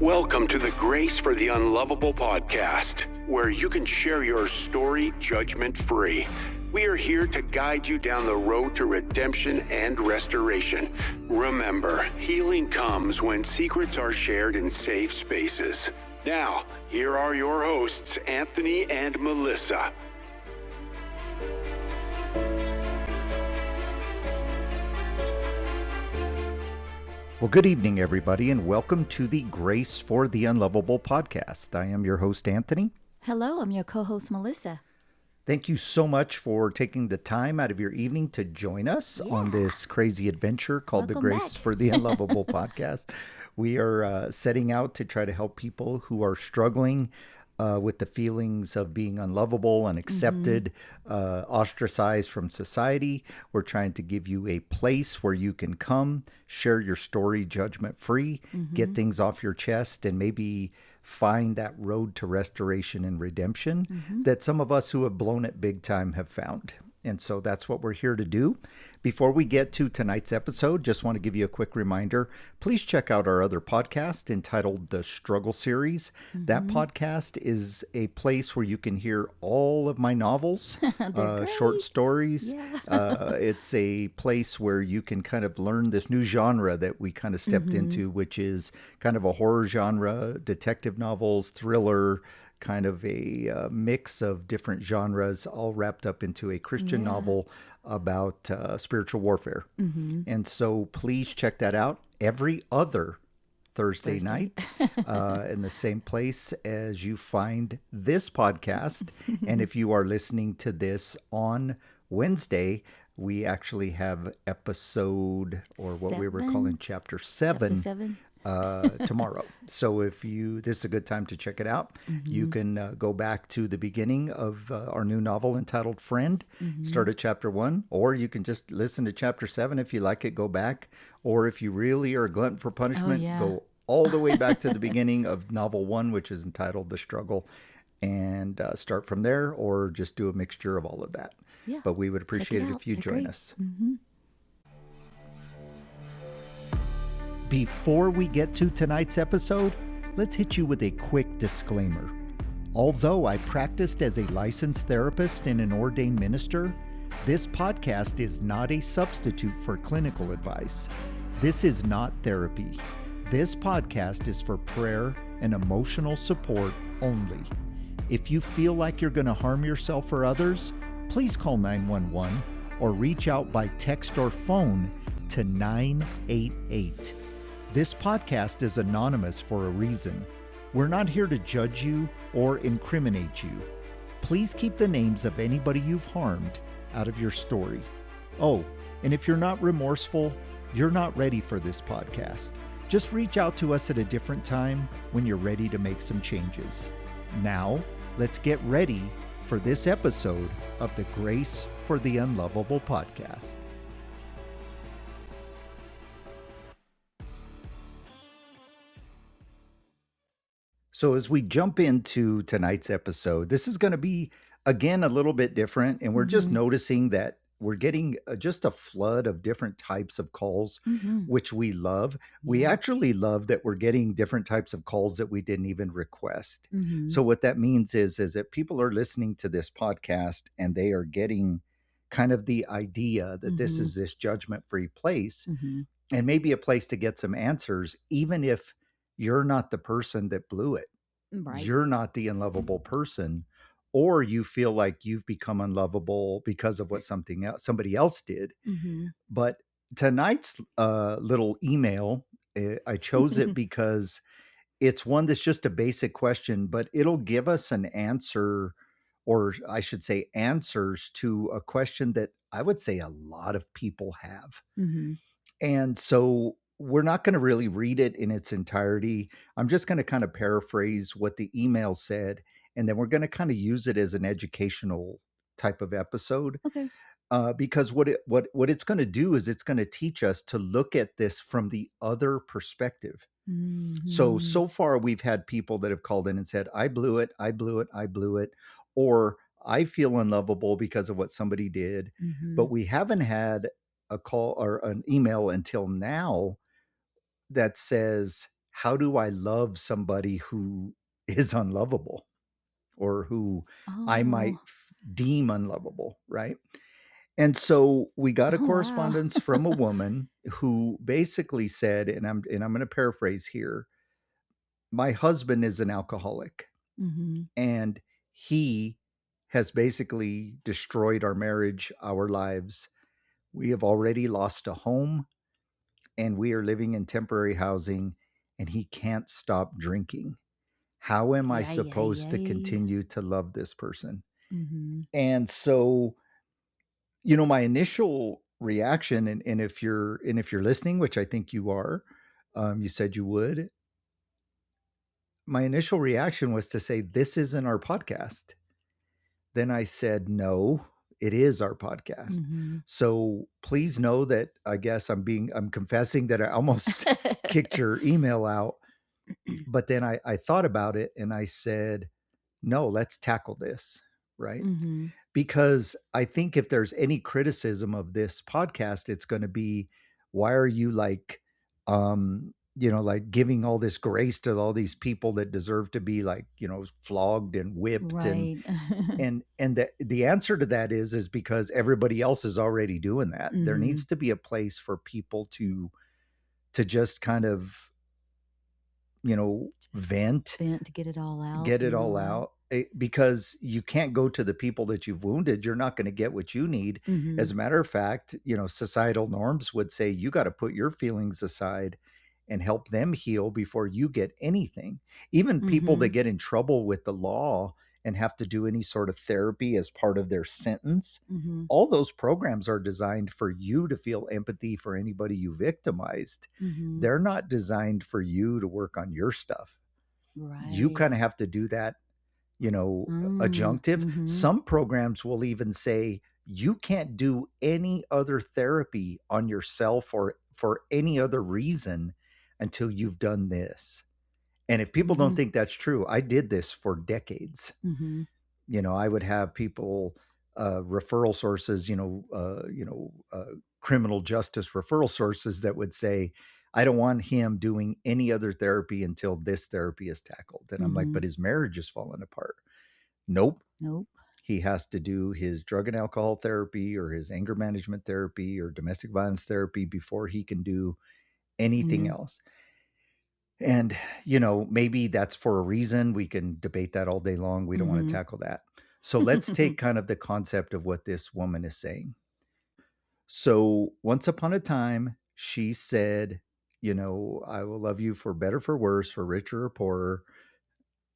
Welcome to the Grace for the Unlovable podcast, where you can share your story judgment-free. We are here to guide you down the road to redemption and restoration. Remember, healing comes when secrets are shared in safe spaces. Now, here are your hosts, Anthony and Melissa. Well, good evening, everybody, and welcome to the Grace for the Unlovable podcast. I am your host, Anthony. Hello, I'm your co-host, Melissa. Thank you so much for taking the time out of your evening to join us on this crazy adventure called the Grace for the Unlovable podcast. We are setting out to try to help people who are struggling with the feelings of being unlovable, unaccepted, ostracized from society. We're trying to give you a place where you can come, share your story judgment-free, get things off your chest, and maybe find that road to restoration and redemption that some of us who have blown it big time have found. And so that's what we're here to do. Before we get to tonight's episode, just want to give you a quick reminder. Please check out our other podcast entitled The Struggle Series. That podcast is a place where you can hear all of my novels, short stories. It's a place where you can kind of learn this new genre that we kind of stepped into, which is kind of a horror genre, detective novels, thriller, kind of a mix of different genres all wrapped up into a Christian novel about spiritual warfare. And so please check that out every other Thursday night in the same place as you find this podcast. And if you are listening to this on Wednesday, we actually have episode, or what we were calling chapter 7. Tomorrow. So this is a good time to check it out. You can go back to the beginning of our new novel entitled Friend, start at chapter 1, or you can just listen to chapter 7 if you like it, go back. Or if you really are a glutton for punishment, go all the way back to the beginning of novel 1, which is entitled The Struggle, and start from there, or just do a mixture of all of that. But we would appreciate it if you join us. Before we get to tonight's episode, let's hit you with a quick disclaimer. Although I practiced as a licensed therapist and an ordained minister, this podcast is not a substitute for clinical advice. This is not therapy. This podcast is for prayer and emotional support only. If you feel like you're going to harm yourself or others, please call 911 or reach out by text or phone to 988. This podcast is anonymous for a reason. We're not here to judge you or incriminate you. Please keep the names of anybody you've harmed out of your story. Oh, and if you're not remorseful, you're not ready for this podcast. Just reach out to us at a different time when you're ready to make some changes. Now, let's get ready for this episode of the Grace for the Unlovable podcast. So as we jump into tonight's episode, this is going to be, again, a little bit different. And we're just noticing that we're getting just a flood of different types of calls, which we love. We actually love that we're getting different types of calls that we didn't even request. So what that means is that people are listening to this podcast and they are getting kind of the idea that this is this judgment-free place and maybe a place to get some answers, even if you're not the person that blew it. You're not the unlovable person, or you feel like you've become unlovable because of what somebody else did. But tonight's little email, I chose it because it's one that's just a basic question, but it'll give us an answer, or I should say answers to a question that I would say a lot of people have. And so we're not going to really read it in its entirety. I'm just going to kind of paraphrase what the email said, and then we're going to kind of use it as an educational type of episode. Because what it's going to do is it's going to teach us to look at this from the other perspective. So far we've had people that have called in and said, I blew it, or I feel unlovable because of what somebody did. But we haven't had a call or an email until now that says, how do I love somebody who is unlovable or who I might Oh, deem unlovable, right? And so we got a oh wow. correspondence from a woman who basically said, and I'm going to paraphrase here, my husband is an alcoholic Mm-hmm. and he has basically destroyed our marriage, our lives. We have already lost a home and we are living in temporary housing and he can't stop drinking. How am I Yay, yay, supposed to yay. continue to love this person? Mm-hmm. And so, my initial reaction, and if you're listening, which I think you are, you said you would. My initial reaction was to say, "This isn't our podcast." Then I said, "No, it is our podcast." Mm-hmm. So please know that I guess I'm confessing that I almost kicked your email out. But then I thought about it and I said, no, let's tackle this, right? Mm-hmm. Because I think if there's any criticism of this podcast, it's going to be, why are you like giving all this grace to all these people that deserve to be flogged and whipped Right. and the answer to that is because everybody else is already doing that. There Mm-hmm. needs to be a place for people to just kind of, Just vent, vent to get it all out. get it all out. Because you can't go to the people that you've wounded. You're not going to get what you need. Mm-hmm. As a matter of fact, societal norms would say you got to put your feelings aside and help them heal before you get anything. Even people Mm-hmm. that get in trouble with the law and have to do any sort of therapy as part of their sentence, Mm-hmm. all those programs are designed for you to feel empathy for anybody you victimized. Mm-hmm. They're not designed for you to work on your stuff. You Right. kind of have to do that, adjunctive. Mm-hmm. Some programs will even say you can't do any other therapy on yourself or for any other reason until you've done this. And if people don't Mm-hmm. think that's true, I did this for decades. Mm-hmm. I would have people, referral sources, criminal justice referral sources that would say, I don't want him doing any other therapy until this therapy is tackled. And I'm like, Mm-hmm. but his marriage is falling apart. Nope. Nope. He has to do his drug and alcohol therapy or his anger management therapy or domestic violence therapy before he can do anything And else. And, maybe that's for a reason. We can debate that all day long. We don't want to mm-hmm. tackle that. So let's take kind of the concept of what this woman is saying. So once upon a time, she said, I will love you for better, for worse, for richer or poorer.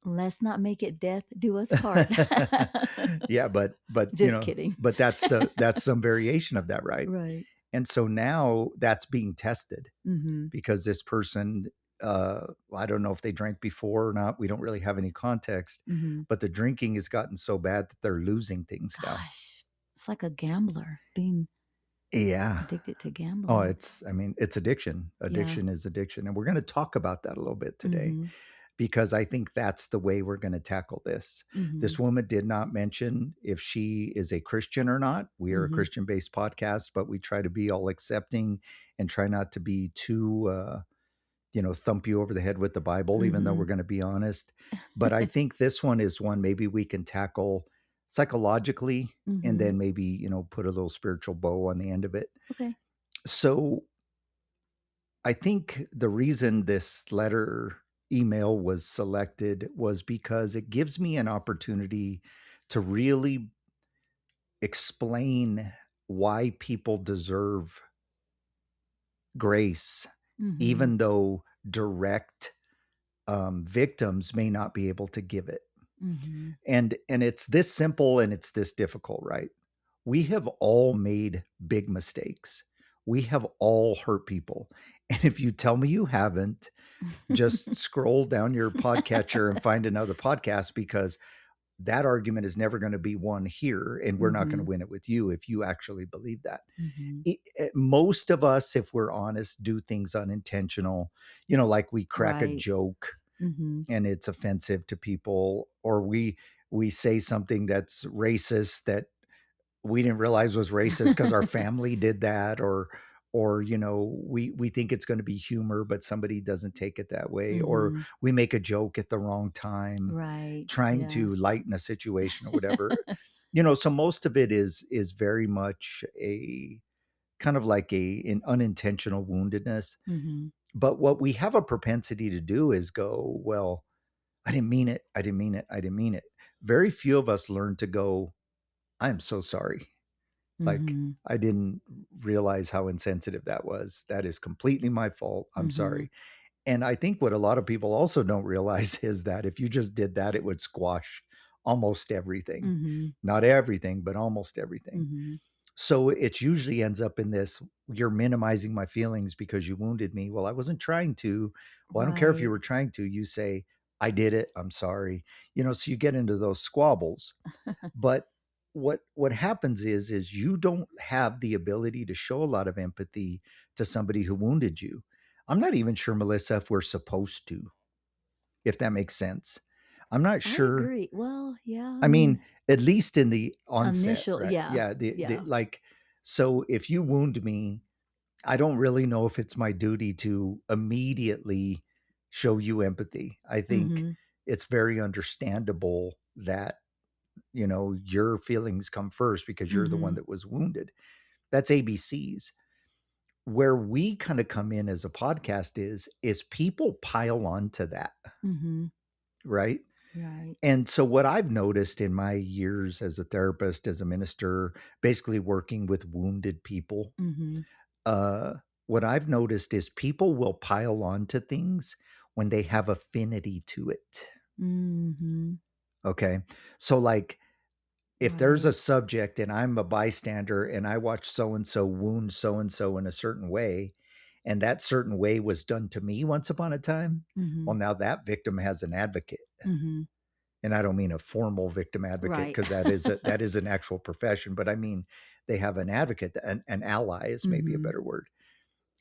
Let's not make it death do us part. Yeah, but Just kidding. but that's some variation of that, right? Right. And so now that's being tested Mm-hmm. because this person, I don't know if they drank before or not. We don't really have any context, Mm-hmm. but the drinking has gotten so bad that they're losing things now. Gosh, it's like a gambler being Yeah. addicted to Oh, gambling. it's addiction. Addiction is addiction. And we're going to talk about that a little bit today Mm-hmm. because I think that's the way we're going to tackle this. Mm-hmm. This woman did not mention if she is a Christian or not. We are a Mhm. Christian-based podcast, but we try to be all accepting and try not to be too, thump you over the head with the Bible, even though Mhm. we're going to be honest. But I think this one is one maybe we can tackle psychologically and Mhm. then maybe, put a little spiritual bow on the end of it. Okay. So I think the reason this email was selected was because it gives me an opportunity to really explain why people deserve grace, Mhm. even though direct victims may not be able to give it. Mhm. And it's this simple and it's this difficult, right? We have all made big mistakes. We have all hurt people. And if you tell me you haven't, just scroll down your podcatcher and find another podcast because that argument is never going to be won here. And we're not going to Mhm. win it with you if you actually believe that. Mhm. Most of us, if we're honest, do things unintentional, like we crack a Right. joke Mhm. and it's offensive to people, or we say something that's racist that we didn't realize was racist because our family did that, or we think it's going to be humor, but somebody doesn't take it that way, or Mhm. we make a joke at the wrong time, Right. trying Yeah. to lighten a situation or whatever. So most of it is very much a kind of like an unintentional woundedness. Mhm. But what we have a propensity to do is go, well, I didn't mean it. I didn't mean it. I didn't mean it. Very few of us learn to go, I'm so sorry. Like, Mhm. I didn't realize how insensitive that was. That is completely my fault. I'm Mhm. sorry. And I think what a lot of people also don't realize is that if you just did that, it would squash almost everything. Mhm. Not everything, but almost everything. Mhm. So it usually ends up in this, you're minimizing my feelings because you wounded me. Well, I wasn't trying to. Well, I don't care if you Right. were trying to. You say, I did it. I'm sorry. So you get into those squabbles. But what happens is you don't have the ability to show a lot of empathy to somebody who wounded you. I'm not even sure, Melissa, if we're supposed to, if that makes sense. I'm not I sure. agree. Well, yeah, I I mean, mean, at least in the onset, initial, right? yeah. Yeah, the Yeah. like, so if you wound me, I don't really know if it's my duty to immediately show you empathy. I think Mhm. it's very understandable that your feelings come first because you're the one Mhm. that was wounded. That's ABCs. Where we kind of come in as a podcast is people pile on to that, Mhm. right? Right. And so what I've noticed in my years as a therapist, as a minister, basically working with wounded people, Mhm. uh, what I've noticed is people will pile on to things when they have affinity to it. Mhm. Okay. So like if there's Right. a subject and I'm a bystander and I watch so and so wound so and so in a certain way, and that certain way was done to me once upon a time, well, Mhm. now that victim has an advocate. Mhm. And I don't mean a formal victim advocate Right. because that is an actual profession, but I mean they have an advocate, an ally is maybe a Mhm. better word.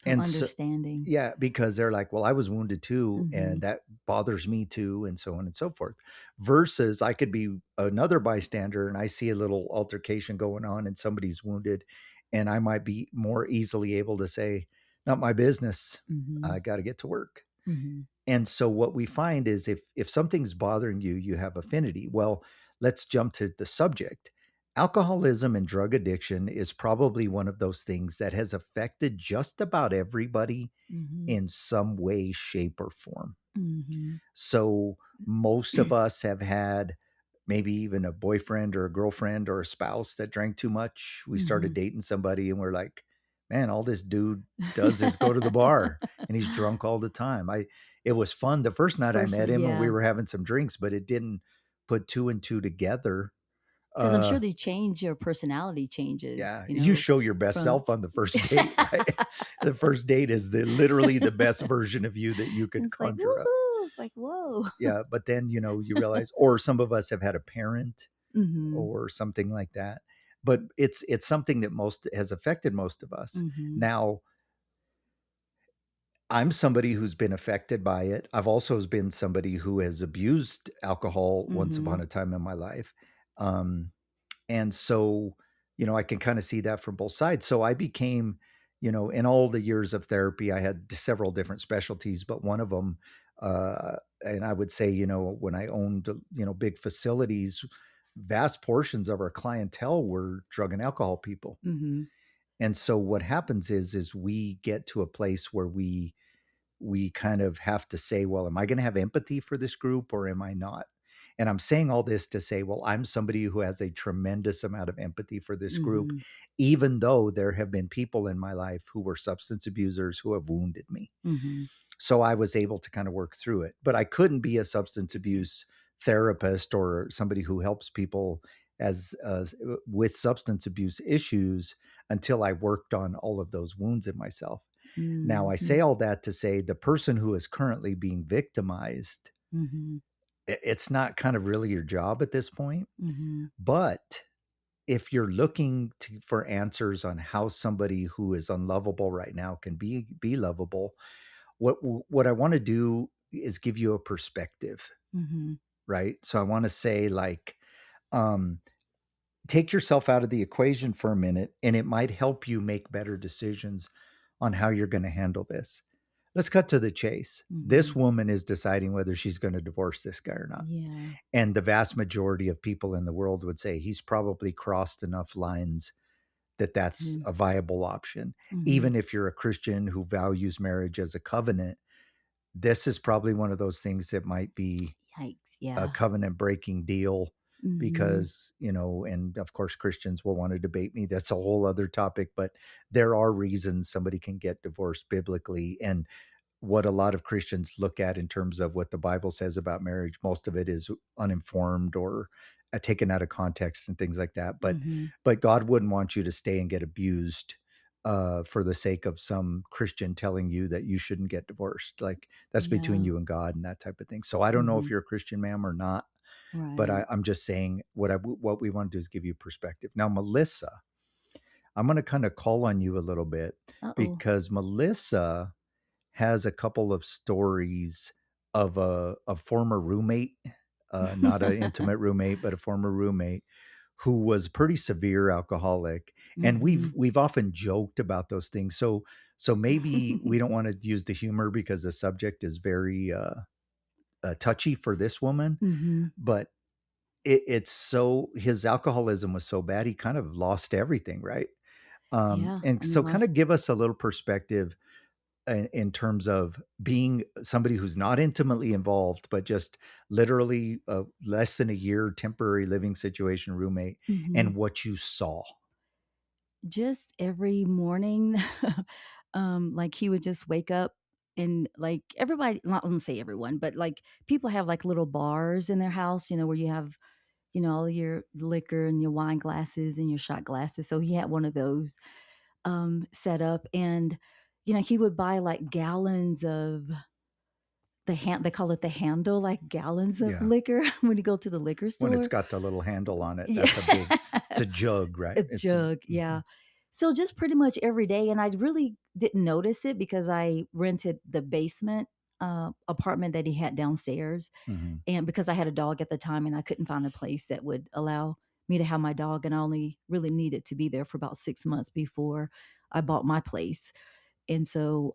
Of And so understanding. yeah, because they're like, well, I was wounded too, and Mhm. that bothers me too, and so on and so forth. Versus I could be another bystander and I see a little altercation going on and somebody's wounded, and I might be more easily able to say, not my business. Mhm. I got to get to work. Mhm. And so what we find is if something's bothering you, you have affinity. Well, let's jump to the subject. Alcoholism and drug addiction is probably one of those things that has affected just about everybody Mhm. in some way, shape, or form. Mhm. So most of us have had maybe even a boyfriend or a girlfriend or a spouse that drank too much. We started Mhm. dating somebody and we're like, man, all this dude does is go to the bar and he's drunk all the time. It was fun the first night I First, met him and we yeah, were having some drinks, but it didn't put two and two together. because I'm Uh sure they change your personality changes, yeah, you show your best from self on the first date, right? The first date is literally the best version of you that you could it's like, conjure up. woohoo! It's like, whoa. Yeah, but then, you realize, or some of us have had a parent Mhm. or something like that. But it's something that most has affected most of us. Mhm. Now, I'm somebody who's been affected by it. I've also been somebody who has abused alcohol once upon Mhm. a time in my life. Um, and so, I can kind of see that from both sides. So I became, in all the years of therapy, I had several different specialties, but one of them, and I would say, when I owned, big facilities, vast portions of our clientele were drug and alcohol people. Mhm. And so what happens is we get to a place where we kind of have to say, well, am I going to have empathy for this group or am I not? And I'm saying all this to say, well, I'm somebody who has a tremendous amount of empathy for this group, Mhm. even though there have been people in my life who were substance abusers who have wounded me. Mhm. So I was able to kind of work through it. But I couldn't be a substance abuse therapist or somebody who helps people as with substance abuse issues until I worked on all of those wounds in myself. Now, I say Mhm. all that to say the person who is currently being victimized, Mhm. it's not kind of really your job at this point. Mhm. But if you're looking for answers on how somebody who is unlovable right now can be lovable, what I want to do is give you a perspective, Mhm. right? So I want to say like, um, take yourself out of the equation for a minute, and it might help you make better decisions on how you're going to handle this. Let's cut to the chase. This Mhm. woman is deciding whether she's going to divorce this guy or not. Yeah. And the vast majority of people in the world would say he's probably crossed enough lines that that's To a viable option. Mhm. Even if you're a Christian who values marriage as a covenant, this is probably one of those things that might be Yikes. a Yeah. covenant breaking deal Mhm. because, and of course, Christians will want to debate me. That's a whole other topic, but there are reasons somebody can get divorced biblically. And what a lot of Christians look at in terms of what the Bible says about marriage, most of it is uninformed or taken out of context and things like that. Mhm. But God wouldn't want you to stay and get abused for the sake of some Christian telling you that you shouldn't get divorced. Like that's between Yeah. you and God and that type of thing. So I don't know if Mhm. you're a Christian, ma'am, or not, but Right. I'm just saying what we want to do is give you perspective. Now, Melissa, I'm going to kind of call on you a little bit Uh-oh. because Melissa has a couple of stories of a former roommate, not an intimate roommate, but a former roommate who was pretty severe alcoholic. And Mhm. we've often joked about those things. So maybe we don't want to use the humor because the subject is very touchy for this woman, Mhm. but it's so his alcoholism was so bad he kind of lost everything, right? Yeah. And And he so kind lost of give us a little perspective in terms of being somebody who's not intimately involved, but just literally a less than a year temporary living situation roommate Mhm. and what you saw. Just every morning, like, he would just wake up and, like, everybody not let me say everyone, but, like, people have, like, little bars in their house, where you have, all your liquor and your wine glasses and your shot glasses, so he had one of those, set up, and, he would buy, like, gallons of they call it the handle, like, gallons of Yeah. liquor when you go to the liquor When it's store. got the little handle on it, Yeah. that's a big, it's a jug, right? A It's a, jug, mhm, yeah. So just pretty much every day, and I really didn't notice it because I rented the basement, apartment that he had downstairs, mhm. and because I had a dog at the time and I couldn't find a place that would allow me to have my dog, and I only really needed to be there for about 6 months before I bought my place. And so,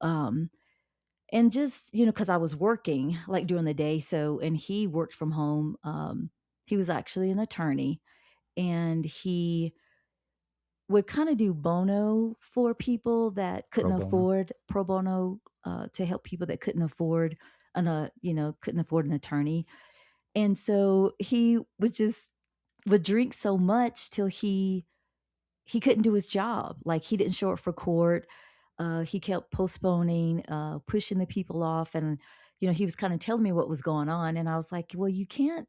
and just, because I was working, like, during the day, so and he worked from home, he was actually an attorney, and he would kinda do bono for people that couldn't Pro bono. afford pro bono, to help people that couldn't afford couldn't afford an attorney, and so he would drink so much till he couldn't do his job, like, he didn't show up for court, he kept postponing, pushing the people off, and, he was kinda telling me what was going on, and I was like, "Well, you can't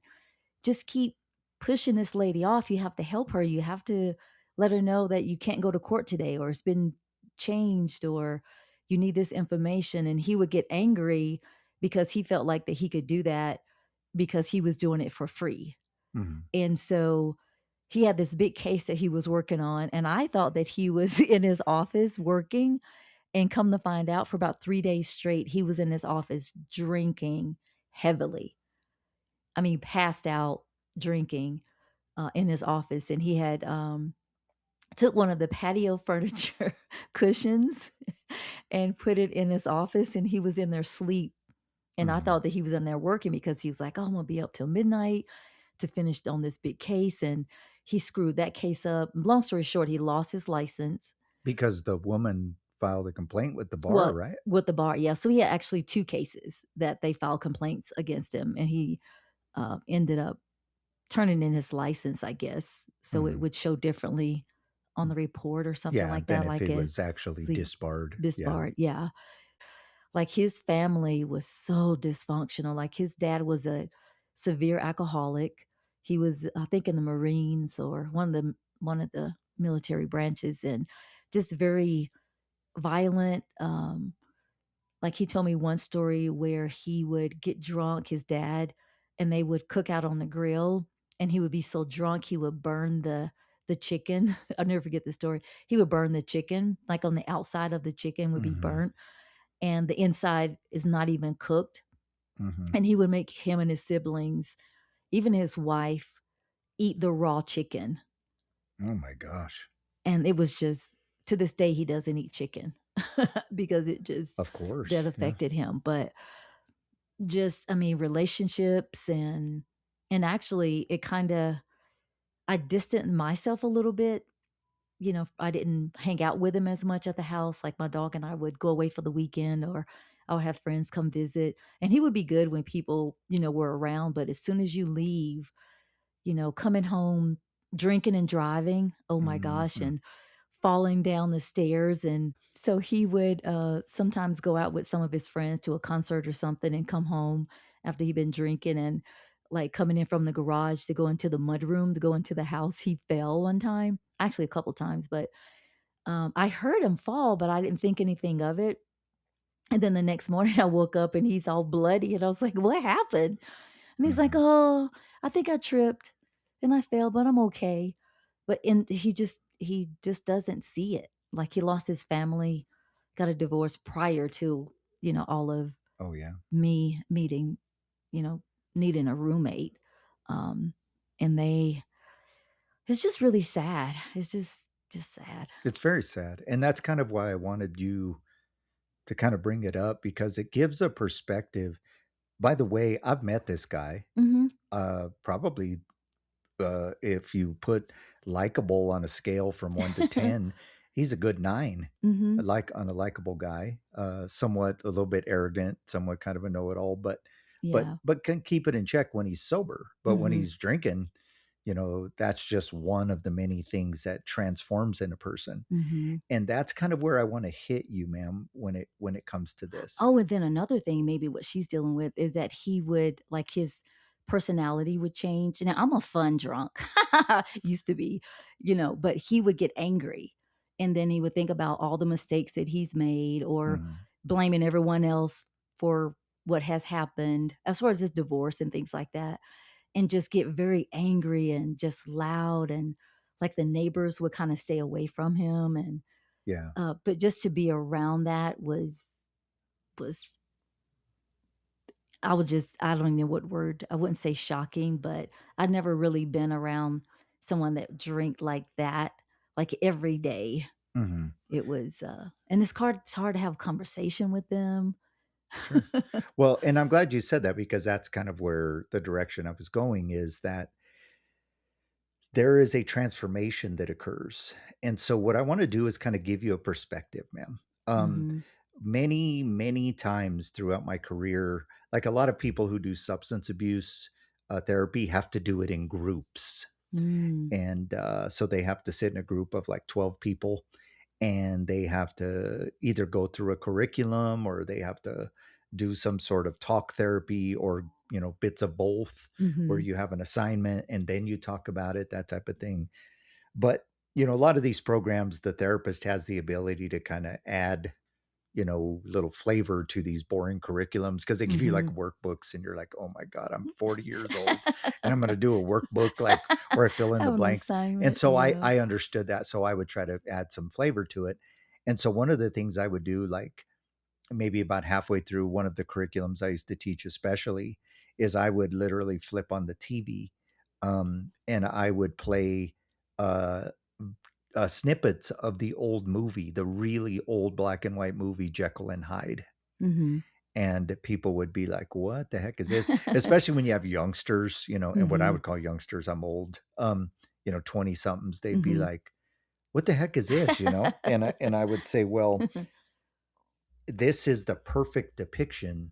just keep pushing this lady off. You have to help her. You have to let her know that you can't go to court today or it's been changed or you need this information." And he would get angry because he felt like that he could do that because he was doing it for free. Mhm. And so he had this big case that he was working on. And I thought that he was in his office working. And come to find out, for about 3 days straight, he was in his office drinking heavily. I mean, passed out drinking in his office, and he had took one of the patio furniture cushions and put it in his office, and he was in there asleep. And I Mhm. thought that he was in there working because he was like, "Oh, I'm gonna be up till midnight to finish on this big case," and he screwed that case up. Long story short, he lost his license. Because the woman filed a complaint with the bar, Well, right? with the bar, yeah. So he had actually 2 cases that they filed complaints against him, and he ended up turning in his license, I guess, so it Mhm. would show differently on the report or something Yeah, like then that, if like it a was actually the disbarred. Yeah. disbarred, yeah. Like, his family was so dysfunctional, like, his dad was a severe alcoholic. He was, I think, in the Marines or one of the military branches, and just very violent, like, he told me one story where he would get drunk, his dad, and they would cook out on the grill, and he would be so drunk, he would burn the chicken. I'll never forget the story. He would burn the chicken, like, on the outside of the chicken would be Mhm. burnt, and the inside is not even cooked, Mhm. and he would make him and his siblings, even his wife, eat the raw chicken, Oh my gosh. and it was just to this day, he doesn't eat chicken. because it just Of course. that Yeah. affected him. But just, I mean, relationships and actually it kind of I distanced myself a little bit. I didn't hang out with him as much at the house. Like my dog and I would go away for the weekend, or I would have friends come visit. And he would be good when people, were around. But as soon as you leave, coming home, drinking and driving, oh my gosh, Mhm. and falling down the stairs. And so he would sometimes go out with some of his friends to a concert or something and come home after he'd been drinking, and like coming in from the garage to go into the mudroom to go into the house. He fell one time, actually a couple times, but I heard him fall, but I didn't think anything of it. And then the next morning I woke up and he's all bloody. And I was like, what happened? And he's like, Mhm. "Oh, I think I tripped and I fell, but I'm okay." He just doesn't see it. Like he lost his family, got a divorce prior to, all of Oh, yeah. me meeting, you know, needing a roommate. Um, and it's just really sad. It's just sad. It's very sad. And that's kind of why I wanted you to kind of bring it up because it gives a perspective. By the way, I've met this guy. Mhm. Probably if you put likable on a scale from 1 to 10, he's a good 9. Mhm. Like on a likable guy, somewhat a little bit arrogant, somewhat kind of a know-it-all, but Yeah. can keep it in check when he's sober. But when Mhm. he's drinking, that's just one of the many things that transforms in a person. Mhm. And that's kind of where I want to hit you, ma'am, when it comes to this. Oh, and then another thing, maybe what she's dealing with is that he would like his personality would change. Now, I'm a fun drunk, used to be, but he would get angry. And then he would think about all the mistakes that he's made or Mhm. blaming everyone else for what has happened as far as his divorce and things like that. And just get very angry and just loud. And like the neighbors would kind of stay away from him. And, Yeah. but just to be around that was I don't know what word, I wouldn't say shocking, but I'd never really been around someone that drank like that, like every day. Mhm. It was, and it's hard to have a conversation with them. Sure. Well, and I'm glad you said that because that's kind of where the direction I was going is that there is a transformation that occurs. And so what I want to do is kind of give you a perspective, ma'am. Um, Mhm. many, many times throughout my career, like a lot of people who do substance abuse therapy have to do it in groups. Mm. And so they have to sit in a group of like 12 people and they have to either go through a curriculum or they have to do some sort of talk therapy or bits of both where Mhm. you have an assignment and then you talk about it, that type of thing. But a lot of these programs, the therapist has the ability to kind of add little flavor to these boring curriculums because they give you like Mhm. workbooks and you're like, oh my God, I'm 40 years old and I'm going to do a workbook like where I fill in the Have an blanks. And assignment, so I, yeah. I understood that. So I would try to add some flavor to it. And so one of the things I would do, like maybe about halfway through one of the curriculums I used to teach, especially, is I would literally flip on the TV and I would play uh, snippets of the old movie, the really old black and white movie Jekyll and Hyde. Mhm. And people would be like, "What the heck is this?" Especially when you have youngsters, and what I Mhm. would call youngsters, I'm old, 20 somethings, they'd be Mhm. like, "What the heck is this?" And I would say, "Well, this is the perfect depiction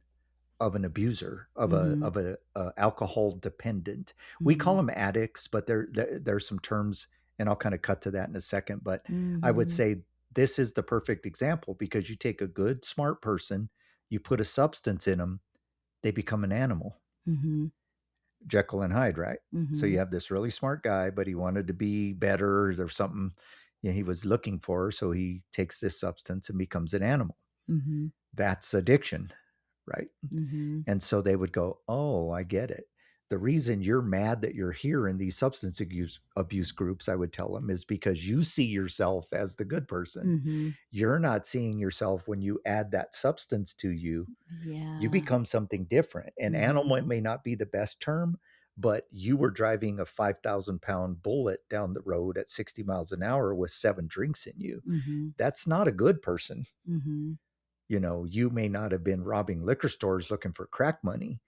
of an abuser, of a Mhm. of a, alcohol dependent." We call Mhm. them addicts, but there's some terms, and I'll kind of cut to that in a second. But I would Mhm. say this is the perfect example because you take a good, smart person, you put a substance in them, they become an animal. Mhm. Jekyll and Hyde, right? So you Mhm. have this really smart guy, but he wanted to be better or something he was looking for. So he takes this substance and becomes an animal. Mhm. That's addiction, right? Mhm. And so they would go, "Oh, I get it. The reason you're mad that you're here in these substance abuse groups," I would tell them, "is because you see yourself as the good person. Mhm. You're not seeing yourself when you add that substance to you. You Yeah. become something different. And animal Mhm. may not be the best term, but you were driving a 5,000-pound bullet down the road at 60 miles an hour with 7 drinks in you. Mm-hmm. That's not a good person. Mm-hmm. You know, you may not have been robbing liquor stores looking for crack money,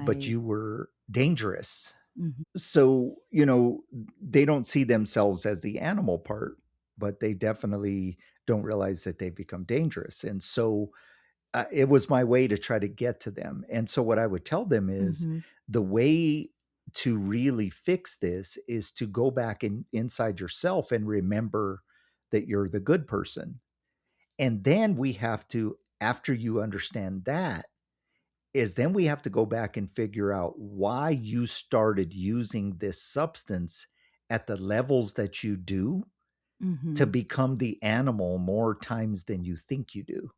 but Right. you were dangerous. Mm-hmm. So, you know, they don't see themselves as the animal part, but they definitely don't realize that they've become dangerous. And so it was my way to try to get to them. And so what I would tell them is Mm-hmm. the way to really fix this is to go back inside yourself and remember that you're the good person. And then we have to, after you understand that, is then we have to go back and figure out why you started using this substance at the levels that you do to Mm-hmm. become the animal more times than you think you do.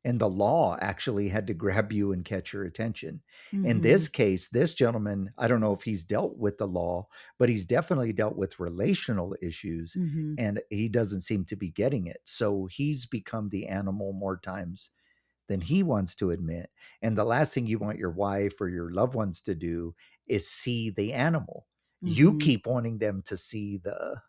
And the law actually had to grab you and catch your attention. In Mm-hmm. this case, this gentleman, I don't know if he's dealt with the law, but he's definitely dealt with relational issues, Mm-hmm. and he doesn't seem to be getting it. So he's become the animal more times than he wants to admit. And the last thing you want your wife or your loved ones to do is see the animal. You Mm-hmm. keep wanting them to see the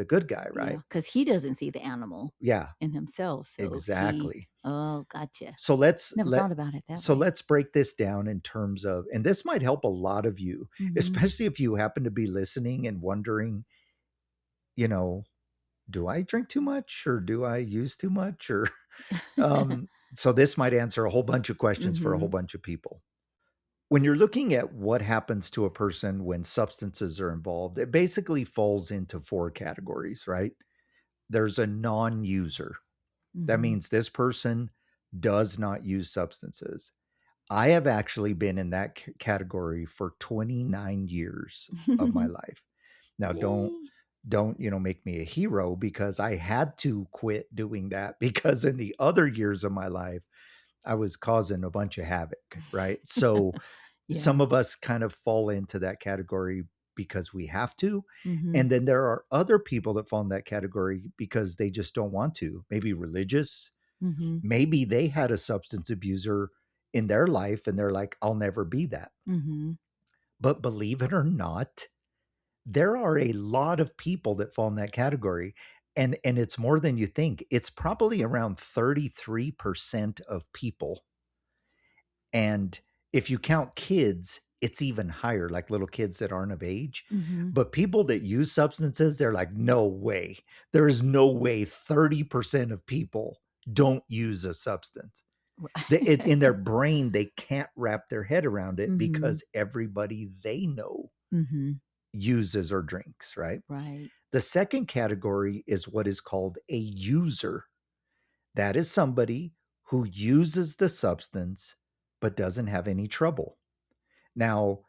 good guy, Yeah, right? because he doesn't see the animal Yeah, in himself. So he, exactly. oh, gotcha. So Never thought about it that way. let's break this down in terms of, and this might help a lot of you, Mm-hmm. especially if you happen to be listening and wondering, you know, do I drink too much or do I use too much or um so this might answer a whole bunch of questions for a Mm-hmm. whole bunch of people. When you're looking at what happens to a person when substances are involved, it basically falls into 4 categories, right? There's a non-user. That Mm-hmm. means this person does not use substances. I have actually been in that category for 29 years of my life. Now, Yay. don't, you know, make me a hero because I had to quit doing that because in the other years of my life, I was causing a bunch of havoc, right? So Yeah. some of us kind of fall into that category because we have to. Mm-hmm. And then there are other people that fall in that category because they just don't want to. Maybe religious, Mm-hmm. maybe they had a substance abuser in their life and they're like, I'll never be that. Mm-hmm. But believe it or not, there are a lot of people that fall in that category. And it's more than you think. It's probably around 33% of people. And if you count kids, it's even higher, like little kids that aren't of age. Mm-hmm. But people that use substances, they're like, no way. There is no way 30% of people don't use a substance. In their brain, they can't wrap their head around it Mm-hmm. because everybody they know Mm-hmm. uses or drinks, right? Right. The second category is what is called a user. That is somebody who uses the substance but doesn't have any trouble. Now,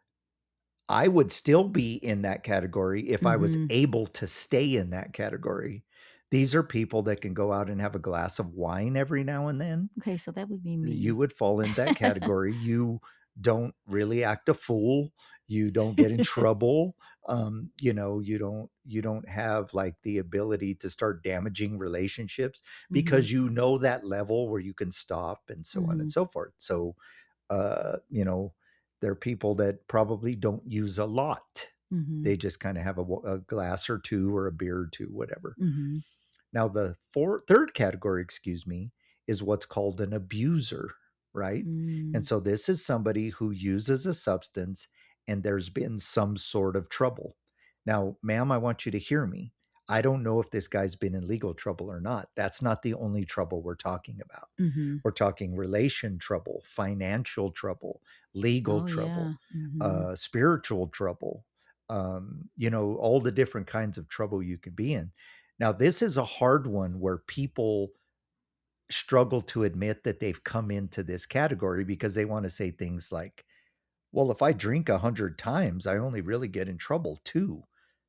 I would still be in that category if I was Mm-hmm. able to stay in that category. These are people that can go out and have a glass of wine every now and then. Okay, so that would be me. You would fall in that category. You don't really act a fool. You don't get in trouble. You know, you don't have like the ability to start damaging relationships Mm-hmm. because you know that level where you can stop and so on Mm-hmm. and so forth. So you know, there are people that probably don't use a lot. Mm-hmm. They just kind of have a glass or two or a beer or two, whatever. Mm-hmm. Now, the third category, excuse me, is what's called an abuser, right? Mm. And so this is somebody who uses a substance and there's been some sort of trouble. Now, ma'am, I want you to hear me. I don't know if this guy's been in legal trouble or not. That's not the only trouble we're talking about. Mm-hmm. We're talking relation trouble, financial trouble, legal Oh trouble, yeah. Mm-hmm. spiritual trouble, you know, all the different kinds of trouble you could be in. Now, this is a hard one where people struggle to admit that they've come into this category because they want to say things like, well, if I drink 100 times, I only really get in trouble 2.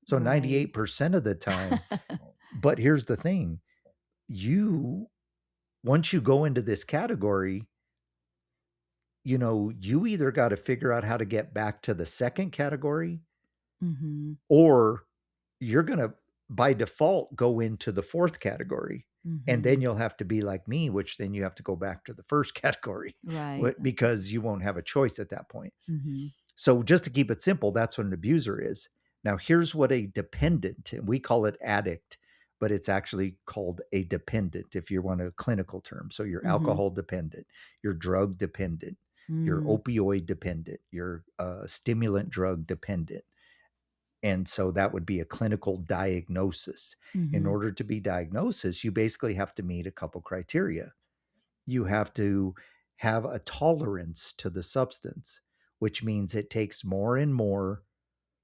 So Right. 98% of the time. But here's the thing. You Once you go into this category, you know, you either got to figure out how to get back to the second category Mm-hmm. or you're going to by default go into the fourth category. And Mm-hmm. then you'll have to be like me, which then you have to go back to the first category Right. because you won't have a choice at that point. Mm-hmm. So just to keep it simple, that's what an abuser is. Now, here's what a dependent, and we call it addict, but it's actually called a dependent if you want a clinical term. So you're Mm-hmm. alcohol dependent, you're drug dependent, you're Mm. opioid dependent, you're stimulant drug dependent. And so that would be a clinical diagnosis. In Mm-hmm. order to be diagnosis, you basically have to meet a couple criteria. You have to have a tolerance to the substance, which means it takes more and more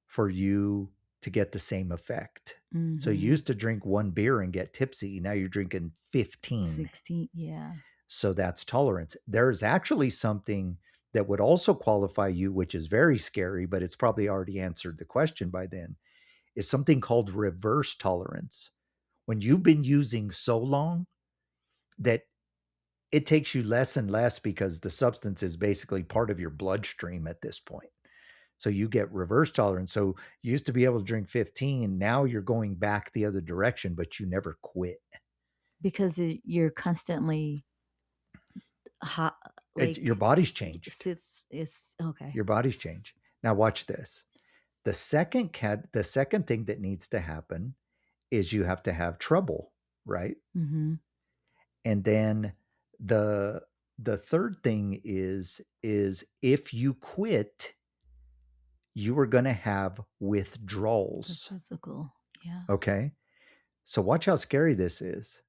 for you to get the same effect. So you Mm-hmm. used to drink one beer and get tipsy. Now you're drinking 15. 16. Yeah. So that's tolerance. There's actually something that would also qualify you, which is very scary, but it's probably already answered the question by then, is something called reverse tolerance. When you've been using so long that it takes you less and less because the substance is basically part of your bloodstream at this point. So you get reverse tolerance. So you used to be able to drink 15. Now you're going back the other direction, but you never quit. Because you're constantly hot, Your body's changed. it's okay. Your body's changed. Now watch this. The second thing that needs to happen is you have to have trouble, right? Mm-hmm. And then the third thing is if you quit, you are going to have The withdrawals. physical. Yeah. Okay. So watch how scary this is.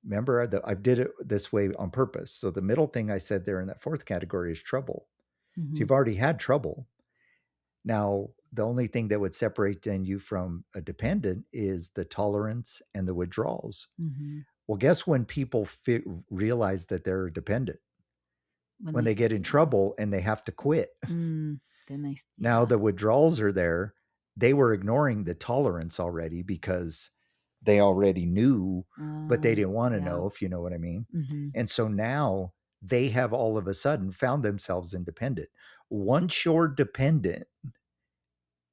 Remember, I did it this way on purpose. So the middle thing I said there in that fourth category is trouble. So Mm-hmm. you've already had trouble. Now, the only thing that would separate then you from a dependent is the tolerance and the withdrawals. Mm-hmm. Well, guess when people realize that they're dependent? When they get in yeah. trouble and they have to quit. Then they Now the withdrawals are there. They were ignoring the tolerance already because they already knew, but they didn't want to know, if you know what I mean. Mm-hmm. And so now they have all of a sudden found themselves independent. Once you're dependent,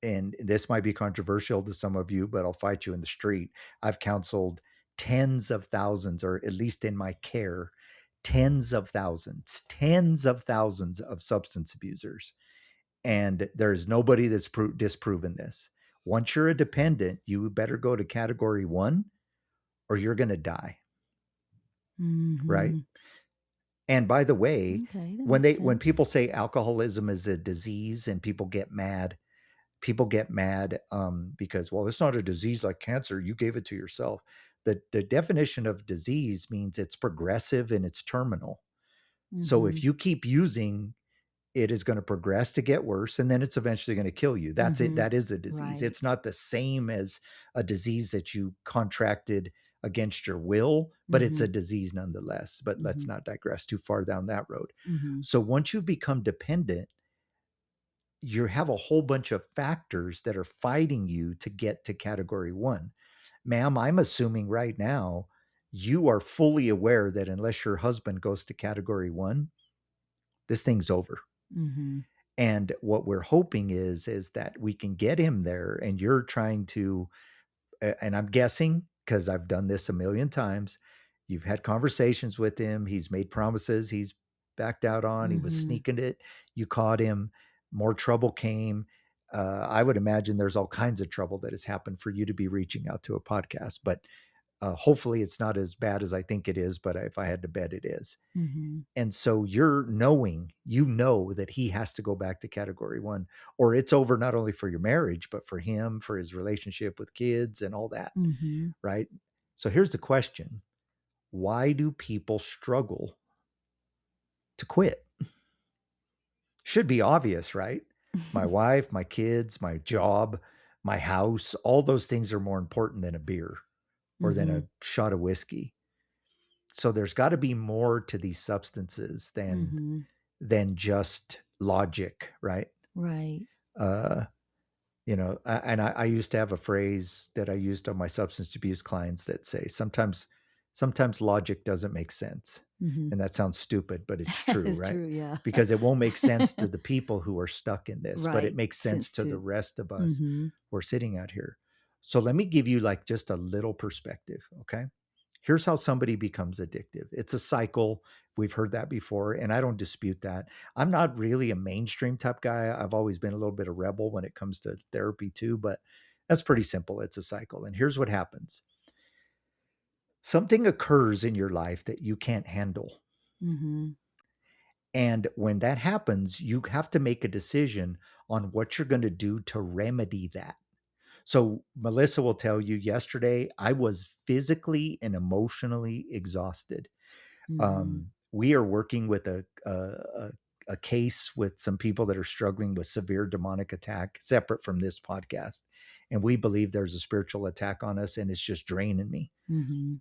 and this might be controversial to some of you, but I'll fight you in the street. I've counseled tens of thousands, or at least in my care, tens of thousands of substance abusers. And there's nobody that's disproven this. Once you're a dependent, you better go to category 1 or you're going to die. Mm-hmm. Right? And by the way, Okay, when people say alcoholism is a disease and people get mad because, well, it's not a disease like cancer. You gave it to yourself. The definition of disease means it's progressive and it's terminal. Mm-hmm. So if you keep using, it is going to progress to get worse, and then it's eventually going to kill you. That's it. That is a disease. Right. It's not the same as a disease that you contracted against your will, but it's a disease nonetheless. But let's not digress too far down that road. Mm-hmm. So once you become dependent, you have a whole bunch of factors that are fighting you to get to category 1. Ma'am, I'm assuming right now you are fully aware that unless your husband goes to category 1, this thing's over. Mm-hmm. And what we're hoping is that we can get him there. And you're trying to, and I'm guessing, because I've done this a million times, you've had conversations with him. He's made promises he's backed out on. He was sneaking it. You caught him. More trouble came. I would imagine there's all kinds of trouble that has happened for you to be reaching out to a podcast. But hopefully it's not as bad as I think it is. But if I had to bet, it is. Mm-hmm. And so you know that he has to go back to category 1, or it's over not only for your marriage, but for him, for his relationship with kids and all that. Mm-hmm. Right? So here's the question. Why do people struggle to quit? Should be obvious, right? My wife, my kids, my job, my house, all those things are more important than a beer or than a shot of whiskey. So there's got to be more to these substances than just logic, right? Right. I used to have a phrase that I used on my substance abuse clients that say sometimes logic doesn't make sense. And that sounds stupid, but it's true, It's right? true, yeah. Because it won't make sense to the people who are stuck in this, but it Right. makes sense Sense to the to- rest of us who are sitting out here. So let me give you like just a little perspective, okay? Here's how somebody becomes addictive. It's a cycle. We've heard that before, and I don't dispute that. I'm not really a mainstream type guy. I've always been a little bit of rebel when it comes to therapy too, but that's pretty simple. It's a cycle. And here's what happens. Something occurs in your life that you can't handle. Mm-hmm. And when that happens, you have to make a decision on what you're going to do to remedy that. So Melissa will tell you yesterday, I was physically and emotionally exhausted. Mm-hmm. We are working with a case with some people that are struggling with severe demonic attack, separate from this podcast. And we believe there's a spiritual attack on us, and it's just draining me Mm-hmm.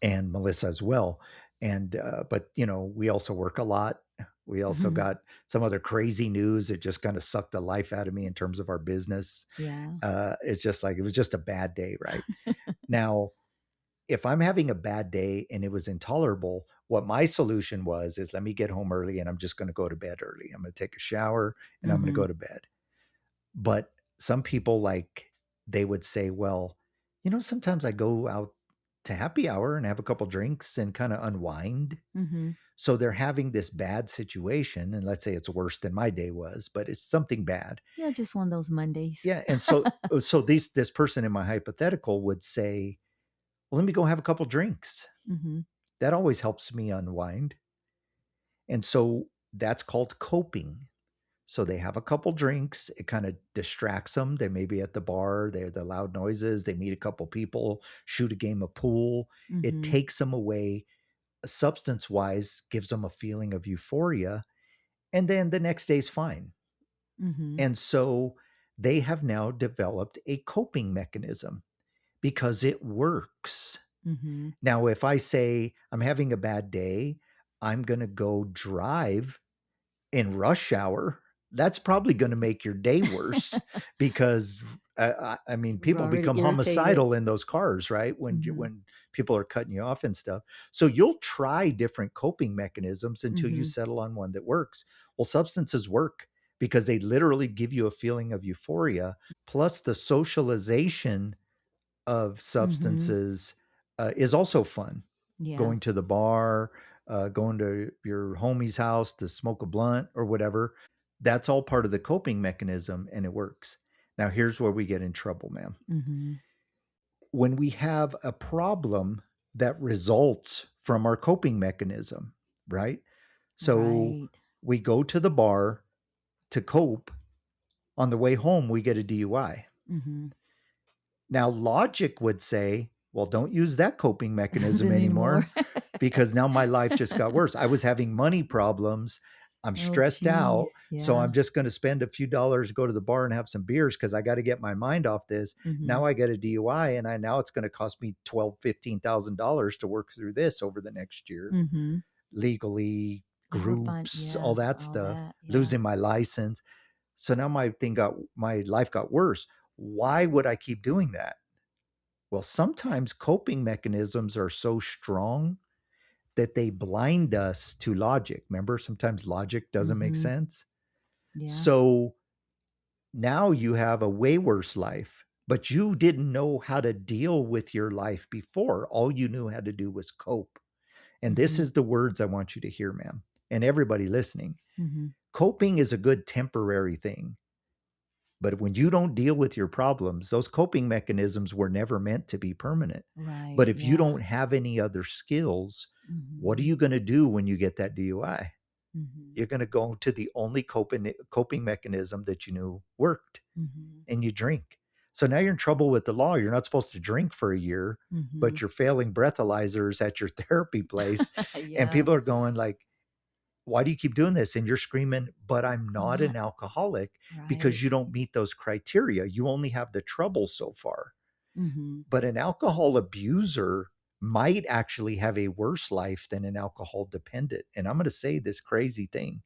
and Melissa as well. And but we also work a lot. We also Mm-hmm. got some other crazy news that just kind of sucked the life out of me in terms of our business. Yeah. It's just like it was just a bad day, right? Now, if I'm having a bad day and it was intolerable, what my solution was is let me get home early and I'm just going to go to bed early. I'm going to take a shower and I'm going to Mm-hmm. go to bed. But some people they would say, well, sometimes I go out to happy hour and have a couple drinks and kind of unwind. Mm-hmm. So they're having this bad situation, and let's say it's worse than my day was, but it's something bad. Yeah, just one of those Mondays. Yeah, and so this person in my hypothetical would say, well, let me go have a couple drinks. Mm-hmm. That always helps me unwind. And so that's called coping. So they have a couple drinks. It kind of distracts them. They may be at the bar. They're the loud noises. They meet a couple people, shoot a game of pool. It Mm-hmm. takes them away substance wise, gives them a feeling of euphoria. And then the next day's fine. Mm-hmm. And so they have now developed a coping mechanism because it works. Mm-hmm. Now, if I say I'm having a bad day, I'm going to go drive in rush hour, that's probably going to make your day worse because I mean, We're people already become irritated. homicidal in those cars, right? Mm-hmm. When people are cutting you off and stuff. So you'll try different coping mechanisms until you Mm-hmm. settle on one that works. Well, substances work because they literally give you a feeling of euphoria, plus the socialization of Mm-hmm. substances is also fun. Yeah. Going to the bar, going to your homie's house to smoke a blunt or whatever, that's all part of the coping mechanism and it works. Now, here's where we get in trouble, ma'am. Mm-hmm. When we have a problem that results from our coping mechanism, right? So Right. we go to the bar to cope. On the way home, we get a DUI. Mm-hmm. Now, logic would say, well, don't use that coping mechanism Anymore. anymore because now my life just got worse. I was having money problems. I'm Oh, stressed out. geez. So Yeah. I'm just going to spend a few dollars, go to the bar and have some beers because I got to get my mind off this. Mm-hmm. Now I get a DUI and now it's going to cost me $15,000 to work through this over the next year. Mm-hmm. Legally, Before fun. groups, all Yeah. that All stuff, that. Yeah. losing my license. So now my life got worse. Why would I keep doing that? Well, sometimes coping mechanisms are so strong that they blind us to logic. Remember, sometimes logic doesn't make Mm-hmm. sense. Yeah. So now you have a way worse life, but you didn't know how to deal with your life before. All you knew how to do was cope. And this Mm-hmm. is the words I want you to hear, ma'am, and everybody listening. Mm-hmm. Coping is a good temporary thing. But when you don't deal with your problems, those coping mechanisms were never meant to be permanent. Right. But if you Yeah. don't have any other skills, what are Mm-hmm. you going to do when you get that DUI? Mm-hmm. You're going to go to the only coping mechanism that you knew worked, Mm-hmm. and you drink. So now you're in trouble with the law. You're not supposed to drink for a year, Mm-hmm. but you're failing breathalyzers at your therapy place. And Yeah. people are going like, why do you keep doing this? And you're screaming, but I'm I'm not not. an alcoholic Right. because you don't meet those criteria. You only have the trouble so far. Mm-hmm. But an alcohol abuser might actually have a worse life than an alcohol dependent. And I'm going to say this crazy thing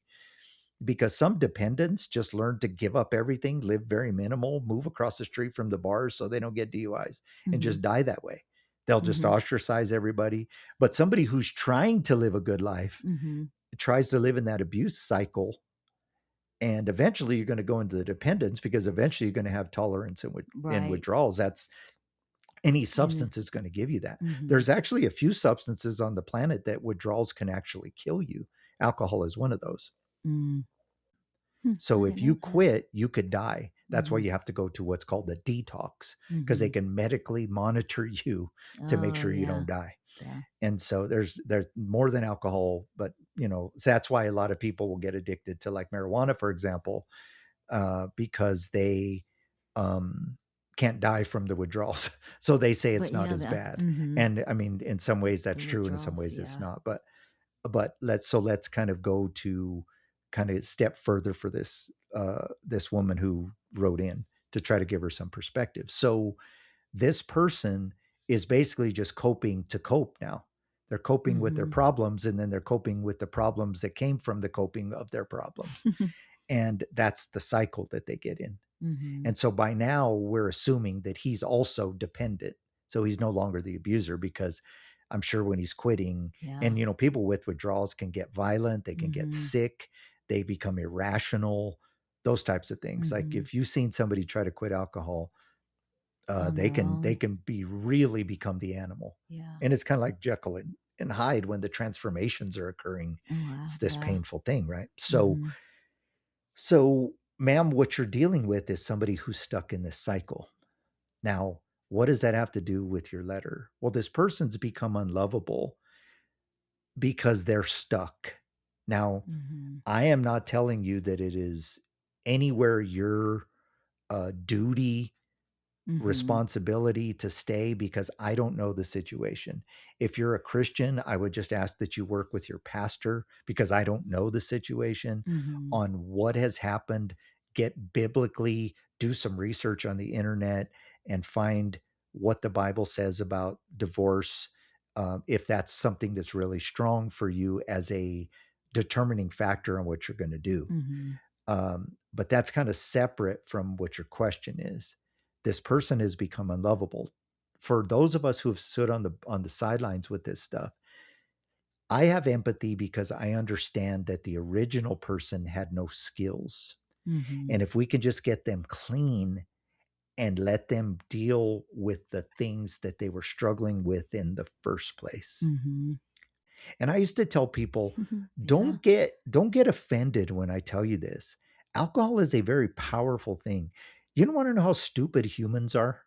because some dependents just learn to give up everything, live very minimal, move across the street from the bars so they don't get DUIs and Mm-hmm. just die that way. They'll just Mm-hmm. ostracize everybody. But somebody who's trying to live a good life Mm-hmm. tries to live in that abuse cycle, and eventually you're going to go into the dependence because eventually you're going to have tolerance and Right. withdrawals. That's Any And substance is going to give you that. mhm. There's actually a few substances on the planet that withdrawals can actually kill you. Alcohol is one of those. I So didn't if know you that. quit, you could die. That's why Mhm. you have to go to what's called the detox, because they Mhm. can medically monitor you to make Oh, sure you yeah. don't die. Yeah. And so there's more than alcohol, but that's why a lot of people will get addicted to like marijuana, for example, because they um, can't die from the withdrawals. So they say it's But not yeah, as the bad. mhm. And I mean, in some ways The that's true, and in some withdrawals, ways it's yeah. not. But let's kind of go to kind of step further for this woman who wrote in to try to give her some perspective. So this person is basically just coping to cope now. They're coping with their Mhm. problems, and then they're coping with the problems that came from the coping of their problems. And that's the cycle that they get in. Mhm. And so by now we're assuming that he's also dependent. So he's no longer the abuser, because I'm sure when he's quitting, Yeah. and people with withdrawals can get violent, they can get Mhm. sick, they become irrational, those types of things. Like Mhm. if you've seen somebody try to quit alcohol, On they their can own. be really become the animal. Yeah. And it's kind of like Jekyll and Hyde when the transformations are occurring. Oh, wow. It's this Yeah. painful thing, right? Mhm. So, ma'am, what you're dealing with is somebody who's stuck in this cycle. Now, what does that have to do with your letter? Well, this person's become unlovable because they're stuck. Now, Mhm. I am not telling you that it is anywhere your duty, Mhm. responsibility to stay, because I don't know the situation. If you're a Christian, I would just ask that you work with your pastor, because I don't know the situation Mhm. on what has happened. Get biblically, do some research on the internet and find what the Bible says about divorce. If that's something that's really strong for you as a determining factor on what you're going to do. Mhm. But that's kind of separate from what your question is. This person has become unlovable. For those of us who have stood on the sidelines with this stuff, I have empathy because I understand that the original person had no skills. Mhm. And if we can just get them clean and let them deal with the things that they were struggling with in the first place. Mhm. And I used to tell people, Yeah. don't get offended when I tell you this. Alcohol is a very powerful thing. You don't want to know how stupid humans are?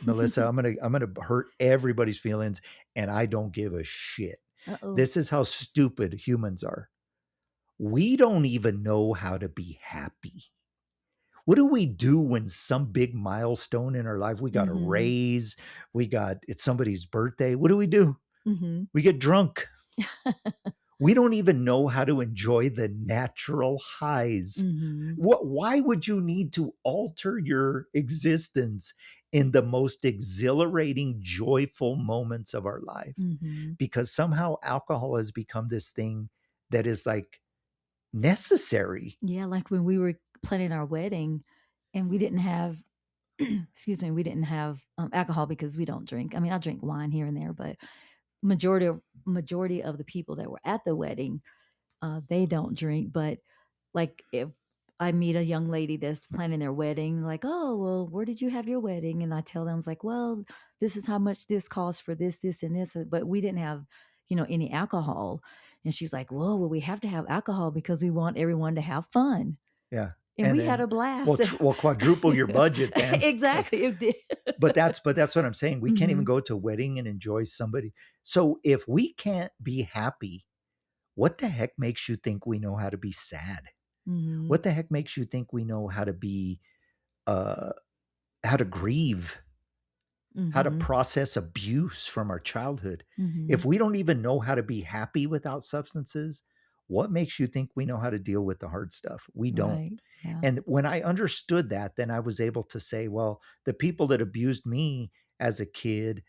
Melissa, I'm gonna hurt everybody's feelings, and I don't give a shit. Uh-oh. This is how stupid humans are. We don't even know how to be happy. What do we do when some big milestone in our life? We got a Mhm. raise, it's somebody's birthday. What do? Mhm. We get drunk. We don't even know how to enjoy the natural highs. Mhm. Why would you need to alter your existence in the most exhilarating, joyful moments of our life? Mhm. Because somehow alcohol has become this thing that is like necessary. Yeah, like when we were planning our wedding and we didn't have excuse me, we didn't have alcohol because we don't drink. I mean, I drink wine here and there, but majority of the people that were at the wedding, they don't drink. But like if I meet a young lady that's planning their wedding, like, oh, well, where did you have your wedding? And I tell them, I was like, well, this is how much this costs for this, this, and this. But we didn't have, any alcohol. And she's like, whoa, well, we have to have alcohol because we want everyone to have fun. Yeah. And And we had then, a blast. well, quadruple your budget then. Exactly. It did. But that's what I'm saying. We can't even Mhm. go to a wedding and enjoy somebody. So if we can't be happy, what the heck makes you think we know how to be sad? Mhm. What the heck makes you think we know how to be uh how to grieve, how to Mhm. process abuse from our childhood? If Mhm. we don't even know how to be happy without substances, what makes you think we know how to deal with the hard stuff? We don't. Right. Yeah. And when I understood that, then I was able to say, well, the people that abused me as a kid,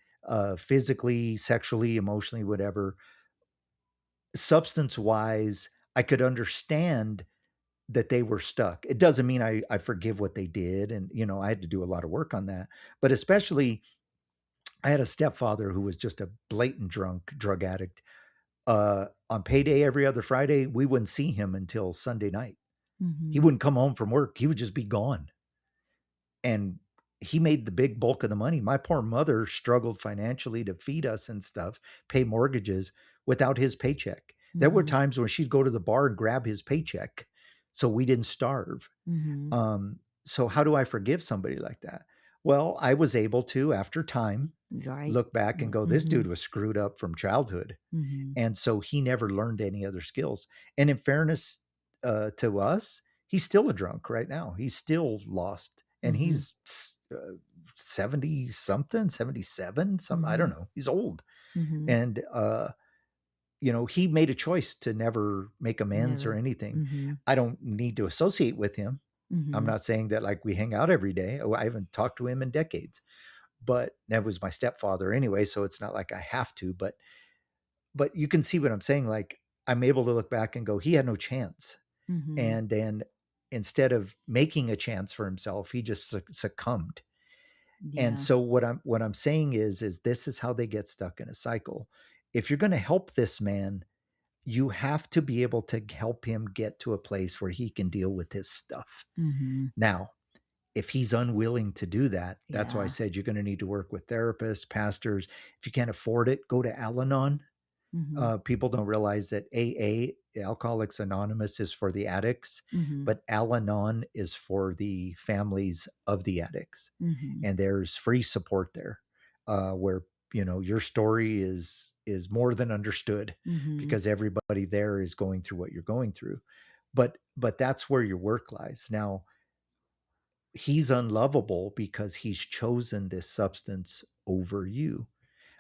physically, sexually, emotionally, whatever, substance wise, I could understand that they were stuck. It doesn't mean I forgive what they did. And, I had to do a lot of work on that. But especially, I had a stepfather who was just a blatant drug addict. On payday every other Friday, we wouldn't see him until Sunday night. He Mhm. wouldn't come home from work. He would just be gone. And he made the big bulk of the money. My poor mother struggled financially to feed us and stuff, pay mortgages without his paycheck. There were times when she'd go to the bar and grab his paycheck so we didn't starve. Mm-hmm. So how do I forgive somebody like that? Well, I was able to, after time, Right. look back and go, this dude was screwed up from childhood. Mm-hmm. And so he never learned any other skills. And in fairness to us, he's still a drunk right now. He's still lost. And he's 70 something, 77, something. I don't know. He's old. And, he made a choice to never make amends or anything. I don't need to associate with him. I'm not saying that like we hang out every day. Oh, I haven't talked to him in decades, but that was my stepfather anyway. So it's not like I have to, but you can see what I'm saying. Like I'm able to look back and go, he had no chance. And then instead of making a chance for himself, he just succumbed. Yeah. And so what I'm saying is this is how they get stuck in a cycle. If you're going to help this man, you have to be able to help him get to a place where he can deal with his stuff. Now, if he's unwilling to do that, that's why I said you're going to need to work with therapists, pastors. If you can't afford it, go to Al-Anon. People don't realize that AA, Alcoholics Anonymous, is for the addicts, but Al-Anon is for the families of the addicts. And there's free support there, where your story is more than understood because everybody there is going through what you're going through. But that's where your work lies. Now, he's unlovable because he's chosen this substance over you.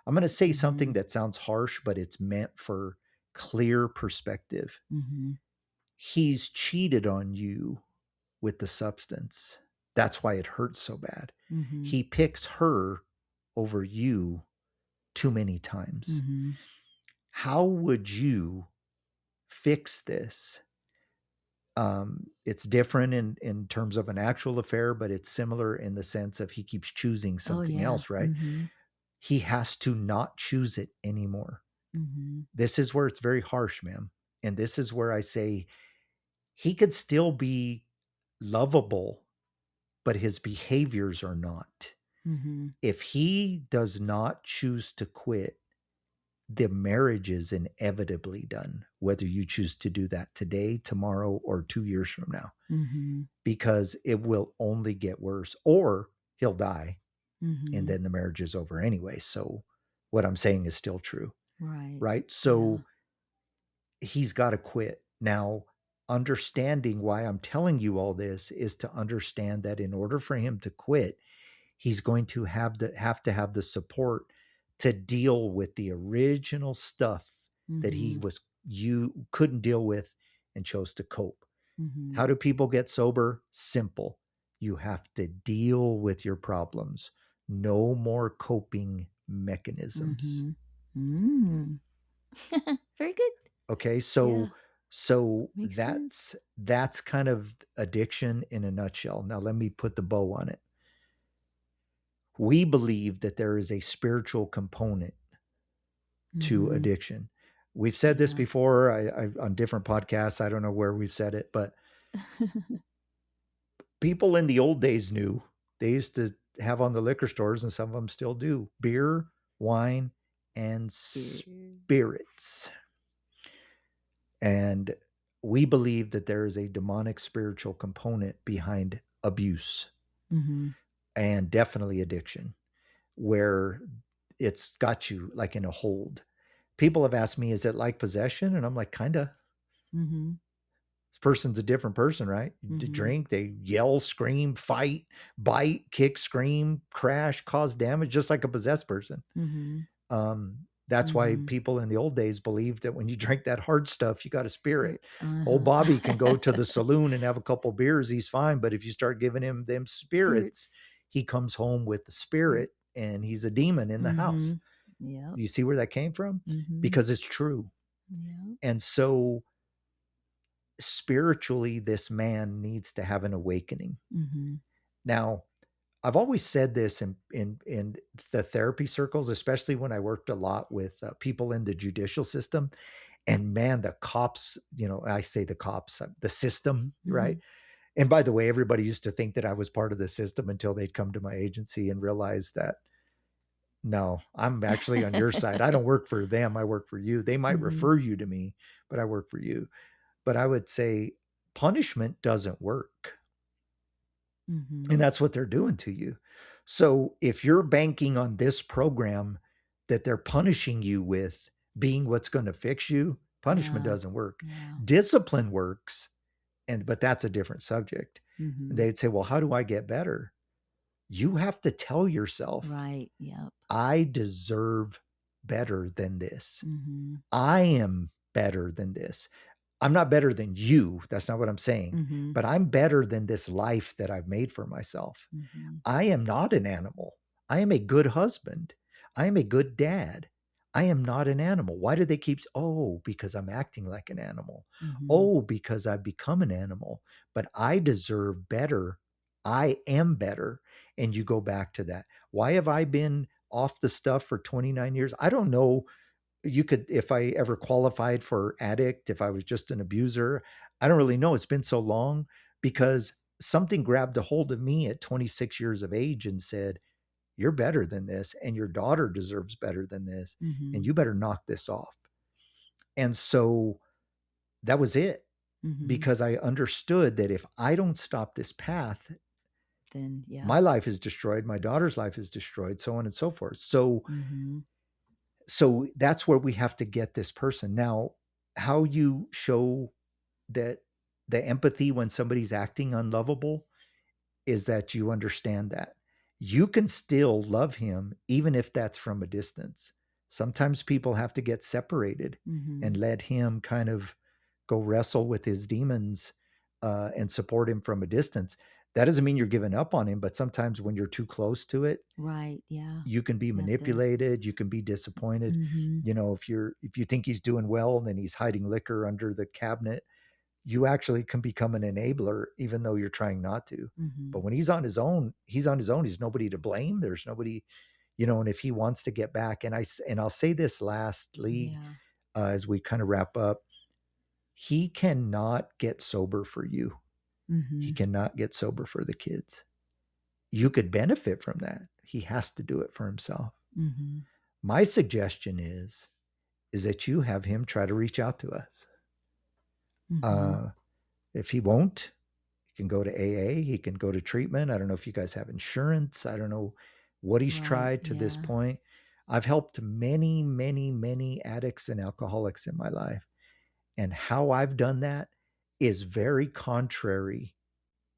I'm going to say something that sounds harsh, but it's meant for clear perspective. He's cheated on you with the substance. That's why it hurts so bad. He picks her over you too many times. How would you fix this? It's different in terms of an actual affair, but it's similar in the sense of he keeps choosing something else, right? He has to not choose it anymore. This is where it's very harsh, man. And this is where I say he could still be lovable, but his behaviors are not. If he does not choose to quit, the marriage is inevitably done, whether you choose to do that today, tomorrow, or 2 years from now, because it will only get worse, or he'll die and then the marriage is over anyway. So what I'm saying is still true. Right. So he's got to quit. Now, understanding why I'm telling you all this is to understand that in order for him to quit, he's going to have to have the support to deal with the original stuff that you couldn't deal with and chose to cope. How do people get sober? Simple. You have to deal with your problems. No more coping mechanisms. Very good. Okay, so that's kind of addiction in a nutshell. Now let me put the bow on it. We believe that there is a spiritual component to addiction. We've said this before I on different podcasts. I don't know where we've said it, but people in the old days knew. They used to have on the liquor stores, and some of them still do, beer, wine, and spirits. And we believe that there is a demonic spiritual component behind abuse and definitely addiction, where it's got you like in a hold. People have asked me, is it like possession? And I'm like, kind of. This person's a different person, right? To drink, they yell, scream, fight, bite, kick, scream, crash, cause damage, just like a possessed person. That's why people in the old days believed that when you drink that hard stuff, you got a spirit. Old Bobby can go to the saloon and have a couple beers. He's fine. But if you start giving him them spirits, he comes home with the spirit and he's a demon in the house. Yeah. You see where that came from? Because it's true. And so spiritually, this man needs to have an awakening. Now, I've always said this in the therapy circles, especially when I worked a lot with people in the judicial system. And man, the cops, I say the cops, the system, right? And by the way, everybody used to think that I was part of the system until they'd come to my agency and realize that no, I'm actually on your side. I don't work for them. I work for you. They might refer you to me, but I work for you. But I would say punishment doesn't work. And that's what they're doing to you. So if you're banking on this program that they're punishing you with being what's going to fix you, punishment doesn't work. Yeah. Discipline works, but that's a different subject. Mhm. They'd say, well, how do I get better? You have to tell yourself, Right. Yep. I deserve better than this. Mhm. I am better than this. I'm not better than you. That's not what I'm saying. Mhm. But I'm better than this life that I've made for myself. Mhm. I am not an animal. I am a good husband. I am a good dad. I am not an animal. Why do they keep, oh, because I'm acting like an animal. Mhm. Oh, because I've become an animal. But I deserve better. I am better. And you go back to that. Why have I been off the stuff for 29 years? I don't know. You could, if I ever qualified for addict, if I was just an abuser, I don't really know. It's been so long because something grabbed a hold of me at 26 years of age and said, you're better than this, and your daughter deserves better than this, Mhm. and you better knock this off. And so that was it, Mhm. because I understood that if I don't stop this path, Then yeah. my life is destroyed, my daughter's life is destroyed, so on and so forth. So Mhm. so that's where we have to get this person. Now, how you show that the empathy when somebody's acting unlovable is that you understand that you can still love him even if that's from a distance. Sometimes people have to get separated and Mhm. let him kind of go wrestle with his demons and support him from a distance. That doesn't mean you're giving up on him, but sometimes when you're too close to it, Right. Yeah. you can be You have to. manipulated, you can be disappointed. Mhm. You know, if you think he's doing well and then he's hiding liquor under the cabinet, you actually can become an enabler even though you're trying not to. Mhm. But when he's on his own, he's on his own. He's nobody to blame. There's nobody, and if he wants to get back, and I'll say this lastly, Yeah. as we kind of wrap up, he cannot get sober for you. He Mhm. cannot get sober for the kids. You could benefit from that. He has to do it for himself. Mhm. My suggestion is that you have him try to reach out to us. Mhm. If he won't, he can go to AA, he can go to treatment. I don't know if you guys have insurance. I don't know what he's Right. tried to this Yeah. point. I've helped many, many, many addicts and alcoholics in my life. And how I've done that is very contrary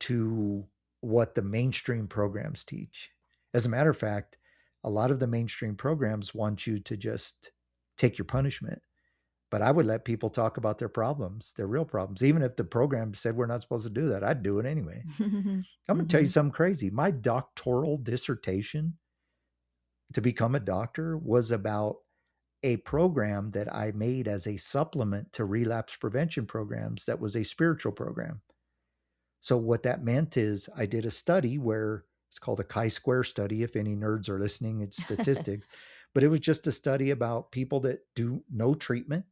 to what the mainstream programs teach. As a matter of fact, a lot of the mainstream programs want you to just take your punishment. But I would let people talk about their problems, their real problems. Even if the program said we're not supposed to do that, I'd do it anyway. I'm going to tell you Mhm. something crazy. My doctoral dissertation to become a doctor was about a program that I made as a supplement to relapse prevention programs that was a spiritual program. So what that meant is I did a study where it's called a chi-square study. If any nerds are listening, it's statistics, but it was just a study about people that do no treatment,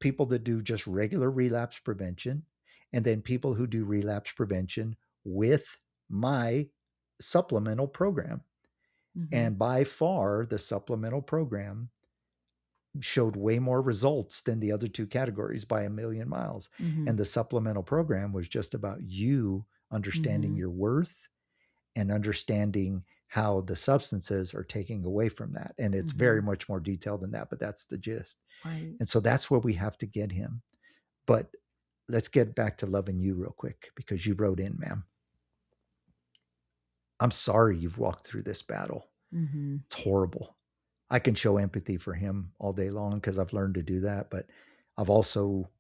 people that do just regular relapse prevention, and then people who do relapse prevention with my supplemental program. Mhm. And by far, the supplemental program showed way more results than the other two categories by a million miles. Mhm. And the supplemental program was just about you understanding Mhm. your worth and understanding how the substances are taking away from that. And it's very Mhm. much more detailed than that, but that's the gist. Right. And so that's where we have to get him. But let's get back to loving you real quick because you wrote in, ma'am. I'm sorry you've walked through this battle. Mhm. It's horrible. I can show empathy for him all day long because I've learned to do that. But I've also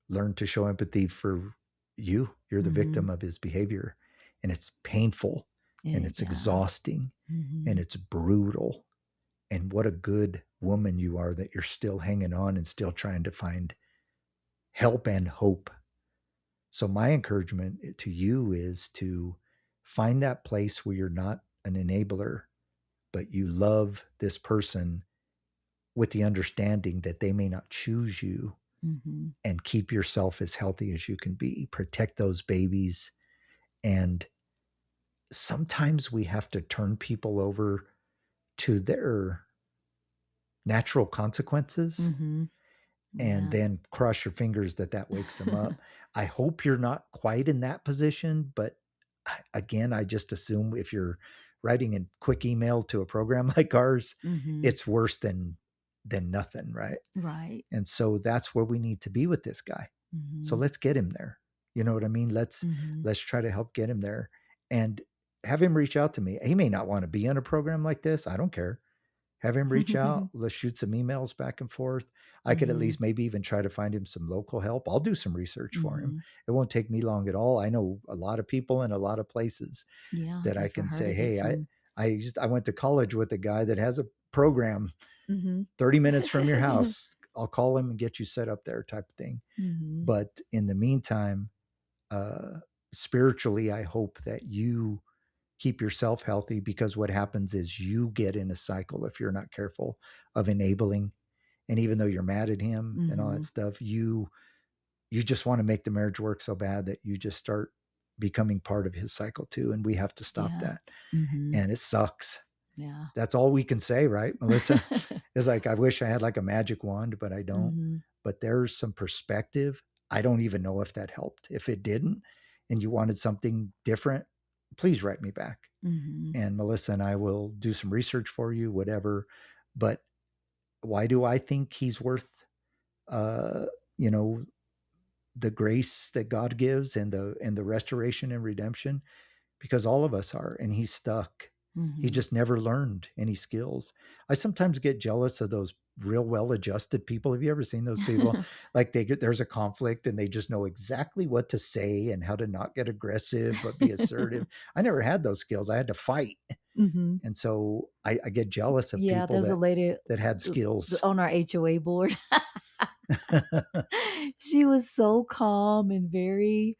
learned to show empathy for you. You're the Mhm. victim of his behavior. And it's painful and it's Yeah. exhausting and Mhm. it's brutal. And what a good woman you are that you're still hanging on and still trying to find help and hope. So my encouragement to you is to find that place where you're not an enabler, but you love this person with the understanding that they may not choose you, Mhm. and keep yourself as healthy as you can be. Protect those babies. And sometimes we have to turn people over to their natural consequences and then cross your fingers that wakes them up. I hope you're not quite in that position, but again, I just assume if you're writing a quick email to a program like ours, it's worse than nothing, right? Right. And so that's where we need to be with this guy. So let's get him there. You know what I mean? Let's try to help get him there and have him reach out to me. He may not want to be on a program like this. I don't care. Have him reach out. Let's shoot some emails back and forth. I could at least maybe even try to find him some local help. I'll do some research for him. It won't take me long at all. I know a lot of people in a lot of places that I can say, hey, I went to college with a guy that has a program 30 minutes from your house. I'll call him and get you set up there type of thing. But in the meantime, spiritually, I hope that you keep yourself healthy, because what happens is you get in a cycle, if you're not careful, of enabling. And even though you're mad at him and all that stuff, you just want to make the marriage work so bad that you just start becoming part of his cycle too. And we have to stop that. And it sucks. Yeah. That's all we can say, right, Melissa? It's like, I wish I had like a magic wand, but I don't. But there's some perspective. I don't even know if that helped. If it didn't, and you wanted something different, please write me back. And Melissa and I will do some research for you, whatever. But why do I think he's worth, the grace that God gives and the restoration and redemption? Because all of us are, and he's stuck. He just never learned any skills. I sometimes get jealous of those real well-adjusted people. Have you ever seen those people? Like there's a conflict and they just know exactly what to say and how to not get aggressive, but be assertive. I never had those skills. I had to fight. And so I get jealous of people there's a lady that had skills on our HOA board. She was so calm and very,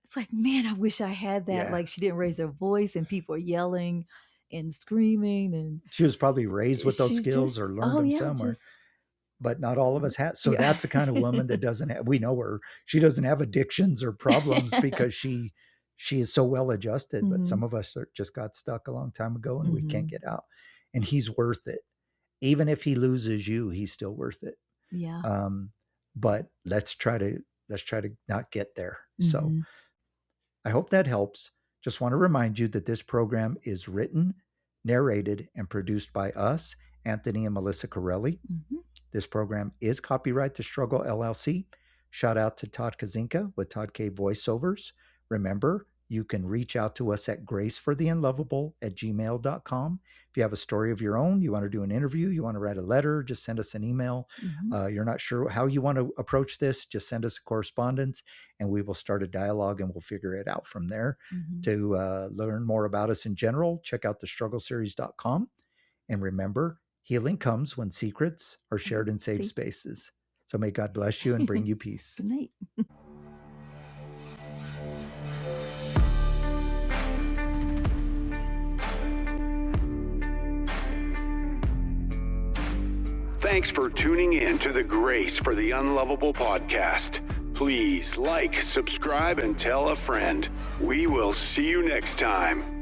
it's like, man, I wish I had that. Yeah. Like, she didn't raise her voice and people are yelling and screaming, and she was probably raised with those skills or learned them somewhere. But not all of us have. So that's the kind of woman that doesn't have, we know her, she doesn't have addictions or problems because she is so well adjusted. But some of us just got stuck a long time ago and we can't get out. And he's worth it. Even if he loses you, he's still worth it. Yeah. But let's try to not get there. So I hope that helps. Just want to remind you that this program is written, narrated, and produced by us, Anthony and Melissa Corelli. This program is copyright The Struggle LLC. Shout out to Todd Kazinka with Todd K Voiceovers. Remember, you can reach out to us at GracefortheUnlovable@gmail.com. If you have a story of your own, you want to do an interview, you want to write a letter, just send us an email. You're not sure how you want to approach this, just send us a correspondence and we will start a dialogue and we'll figure it out from there. To learn more about us in general, check out thestruggleseries.com. And remember, healing comes when secrets are shared in safe spaces. So may God bless you and bring you peace. Good night. Thanks for tuning in to the Grace for the Unlovable podcast. Please like, subscribe, and tell a friend. We will see you next time.